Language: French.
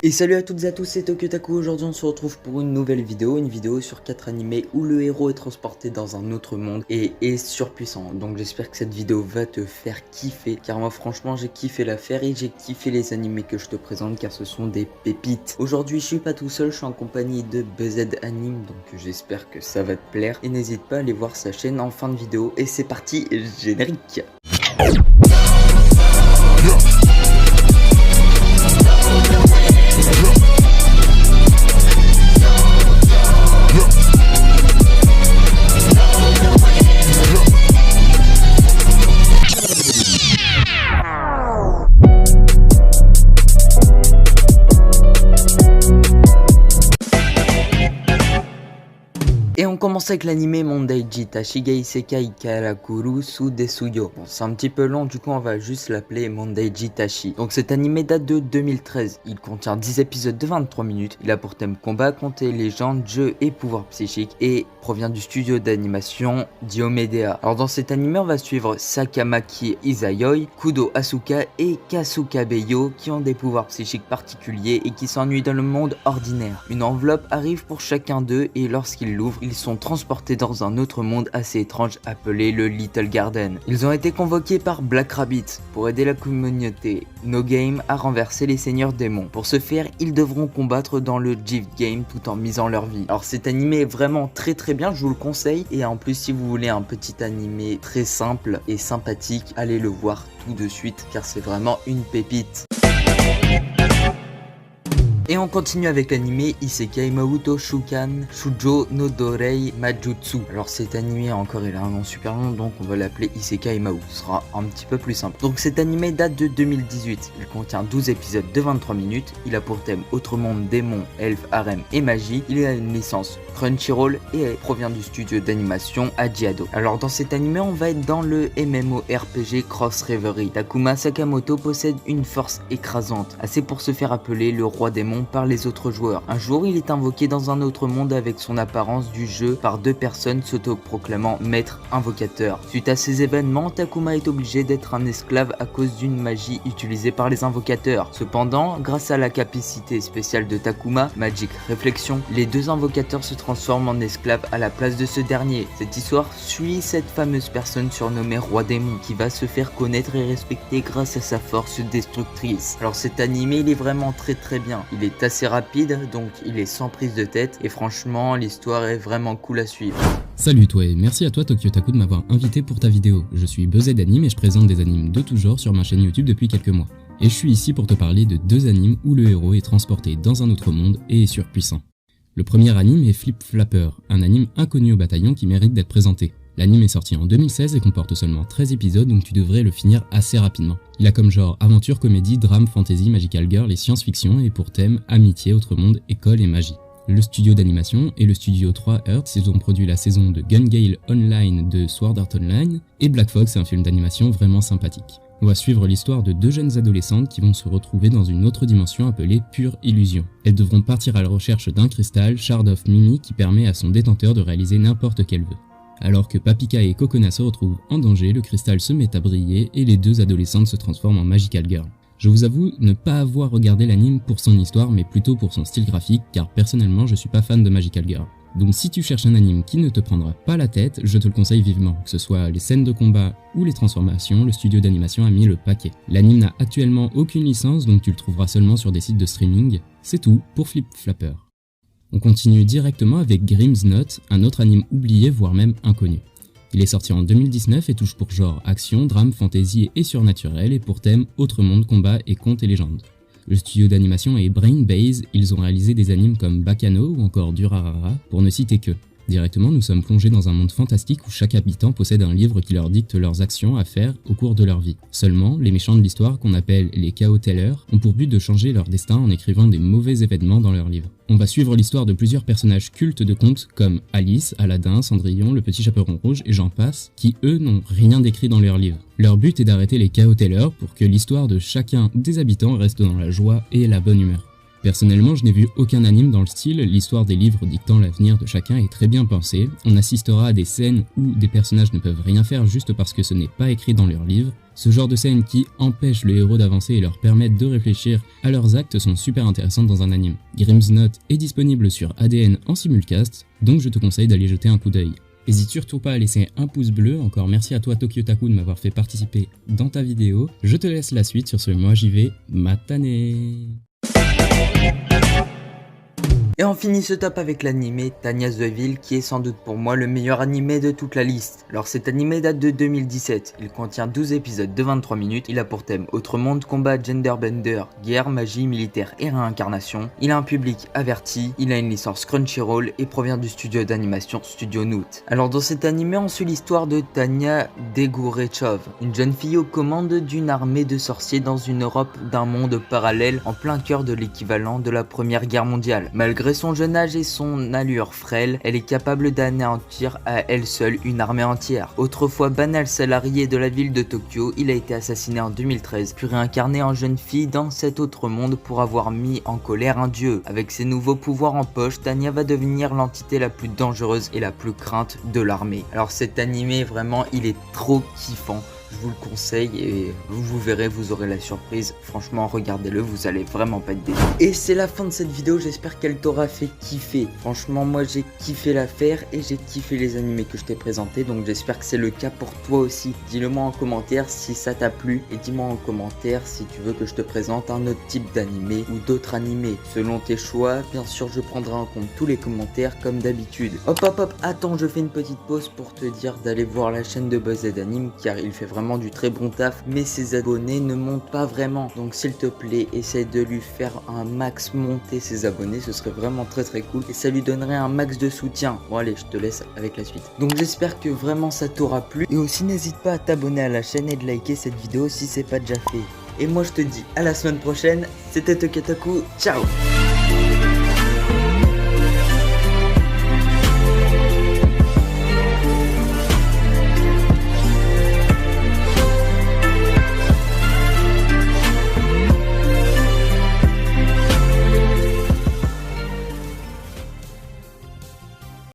Et salut à toutes et à tous, c'est Tokyotaku. Aujourd'hui on se retrouve pour une nouvelle vidéo sur 4 animés où le héros est transporté dans un autre monde et est surpuissant. Donc j'espère que cette vidéo va te faire kiffer, car moi franchement j'ai kiffé la faire et j'ai kiffé les animés que je te présente car ce sont des pépites. Aujourd'hui je suis pas tout seul, je suis en compagnie de BZ Anime, donc j'espère que ça va te plaire. Et n'hésite pas à aller voir sa chaîne en fin de vidéo. Et c'est parti, générique. Et on commence avec l'anime Mondaiji Tashiga Isekai Karakuru Su Desuyo. Bon, c'est un petit peu long, du coup on va juste l'appeler Mondaiji Tashi. Donc cet anime date de 2013. Il contient 10 épisodes de 23 minutes. Il a pour thème combat, conte, légende, jeu et pouvoir psychique. Et provient du studio d'animation Diomedea. Alors dans cet anime on va suivre Sakamaki Izayoi, Kudo Asuka et Kasuka Beyo qui ont des pouvoirs psychiques particuliers et qui s'ennuient dans le monde ordinaire. Une enveloppe arrive pour chacun d'eux et lorsqu'ils l'ouvrent, ils sont transportés dans un autre monde assez étrange appelé le Little Garden. Ils ont été convoqués par Black Rabbit pour aider la communauté No Game à renverser les seigneurs démons. Pour ce faire, ils devront combattre dans le Gift Game tout en misant leur vie. Alors cet animé est vraiment très bien, je vous le conseille. Et en plus, si vous voulez un petit animé très simple et sympathique, allez le voir tout de suite car c'est vraiment une pépite. Et on continue avec l'anime Isekai Mabuto Shukan Shujo no Dorei Majutsu. Alors cet animé encore il a un nom super long, donc on va l'appeler Isekai Mabu, ce sera un petit peu plus simple. Donc cet animé date de 2018, il contient 12 épisodes de 23 minutes, il a pour thème autre monde, démons, elfes, harem et magie, il a une licence Crunchyroll et provient du studio d'animation Ajiado. Alors dans cet animé on va être dans le MMORPG Cross Reverie. Takuma Sakamoto possède une force écrasante, assez pour se faire appeler le roi démon par les autres joueurs. Un jour, il est invoqué dans un autre monde avec son apparence du jeu par deux personnes s'autoproclamant maître invocateur. Suite à ces événements, Takuma est obligé d'être un esclave à cause d'une magie utilisée par les invocateurs. Cependant, grâce à la capacité spéciale de Takuma, Magic Réflexion, les deux invocateurs se transforment en esclaves à la place de ce dernier. Cette histoire suit cette fameuse personne surnommée Roi Démon qui va se faire connaître et respecter grâce à sa force destructrice. Alors cet animé, il est vraiment très bien. Il est assez rapide, donc il est sans prise de tête et franchement l'histoire est vraiment cool à suivre. Salut toi et merci à toi Tokyotaku de m'avoir invité pour ta vidéo. Je suis BZ Anime et je présente des animes de tout genre sur ma chaîne YouTube depuis quelques mois. Et je suis ici pour te parler de deux animes où le héros est transporté dans un autre monde et est surpuissant. Le premier anime est Flip Flapper, un anime inconnu au bataillon qui mérite d'être présenté. L'anime est sorti en 2016 et comporte seulement 13 épisodes, donc tu devrais le finir assez rapidement. Il a comme genre aventure, comédie, drame, fantasy, magical girl et science-fiction, et pour thème amitié, autre monde, école et magie. Le studio d'animation est le studio 3 Hertz, ils ont produit la saison de Gun Gale Online de Sword Art Online, et Black Fox, un film d'animation vraiment sympathique. On va suivre l'histoire de deux jeunes adolescentes qui vont se retrouver dans une autre dimension appelée Pure Illusion. Elles devront partir à la recherche d'un cristal, Shard of Mimi, qui permet à son détenteur de réaliser n'importe qu'elle veut. Alors que Papika et Kokona se retrouvent en danger, le cristal se met à briller et les deux adolescentes se transforment en Magical Girl. Je vous avoue ne pas avoir regardé l'anime pour son histoire mais plutôt pour son style graphique car personnellement je suis pas fan de Magical Girl. Donc si tu cherches un anime qui ne te prendra pas la tête, je te le conseille vivement. Que ce soit les scènes de combat ou les transformations, le studio d'animation a mis le paquet. L'anime n'a actuellement aucune licence donc tu le trouveras seulement sur des sites de streaming. C'est tout pour Flip Flapper. On continue directement avec Grimm's Note, un autre anime oublié voire même inconnu. Il est sorti en 2019 et touche pour genre action, drame, fantasy et surnaturel et pour thème autre monde, combat et contes et légendes. Le studio d'animation est Brainbase, ils ont réalisé des animes comme Bakano ou encore Durarara pour ne citer que. Directement, nous sommes plongés dans un monde fantastique où chaque habitant possède un livre qui leur dicte leurs actions à faire au cours de leur vie. Seulement, les méchants de l'histoire, qu'on appelle les Chaos Tellers, ont pour but de changer leur destin en écrivant des mauvais événements dans leurs livres. On va suivre l'histoire de plusieurs personnages cultes de contes comme Alice, Aladdin, Cendrillon, le Petit Chaperon Rouge et j'en passe, qui eux n'ont rien d'écrit dans leurs livres. Leur but est d'arrêter les Chaos Tellers pour que l'histoire de chacun des habitants reste dans la joie et la bonne humeur. Personnellement, je n'ai vu aucun anime dans le style, l'histoire des livres dictant l'avenir de chacun est très bien pensée, on assistera à des scènes où des personnages ne peuvent rien faire juste parce que ce n'est pas écrit dans leurs livres, Ce genre de scènes qui empêchent le héros d'avancer et leur permettent de réfléchir à leurs actes sont super intéressantes dans un anime. Grimm's Note est disponible sur ADN en simulcast, donc je te conseille d'aller jeter un coup d'œil. N'hésite surtout pas à laisser un pouce bleu, encore merci à toi Tokyotaku de m'avoir fait participer dans ta vidéo. Je te laisse la suite, sur ce moi j'y vais, matane. Et on finit ce top avec l'animé Tanya the Evil, qui est sans doute pour moi le meilleur animé de toute la liste. Alors cet animé date de 2017, il contient 12 épisodes de 23 minutes, il a pour thème autre monde, combat, genderbender, guerre, magie, militaire et réincarnation. Il a un public averti, il a une licence Crunchyroll et provient du studio d'animation Studio Noot. Alors dans cet animé on suit l'histoire de Tanya Degurechov, une jeune fille aux commandes d'une armée de sorciers dans une Europe d'un monde parallèle en plein cœur de l'équivalent de la Première Guerre mondiale. Malgré son jeune âge et son allure frêle, elle est capable d'anéantir à elle seule une armée entière. Autrefois banal salarié de la ville de Tokyo, il a été assassiné en 2013, puis réincarné en jeune fille dans cet autre monde pour avoir mis en colère un dieu. Avec ses nouveaux pouvoirs en poche, Tanya va devenir l'entité la plus dangereuse et la plus crainte de l'armée. Alors cet animé, vraiment, il est trop kiffant. Je vous le conseille et vous verrez, vous aurez la surprise. Franchement, regardez-le, vous allez vraiment pas être déçus. Et c'est la fin de cette vidéo, j'espère qu'elle t'aura fait kiffer. Franchement, moi j'ai kiffé la faire et j'ai kiffé les animés que je t'ai présentés. Donc j'espère que c'est le cas pour toi aussi. Dis-le moi en commentaire si ça t'a plu. Et dis-moi en commentaire si tu veux que je te présente un autre type d'animé ou d'autres animés. Selon tes choix, bien sûr je prendrai en compte tous les commentaires comme d'habitude. Hop hop hop, attends, je fais une petite pause pour te dire d'aller voir la chaîne de Buzzed Anime car il fait vraiment du très bon taf, mais ses abonnés ne montent pas vraiment. Donc s'il te plaît, essaye de lui faire un max monter ses abonnés, ce serait vraiment très cool et ça lui donnerait un max de soutien. Bon allez, je te laisse avec la suite. Donc j'espère que vraiment ça t'aura plu et aussi n'hésite pas à t'abonner à la chaîne et de liker cette vidéo si c'est pas déjà fait. Et moi je te dis à la semaine prochaine, c'était Tokyotaku, ciao.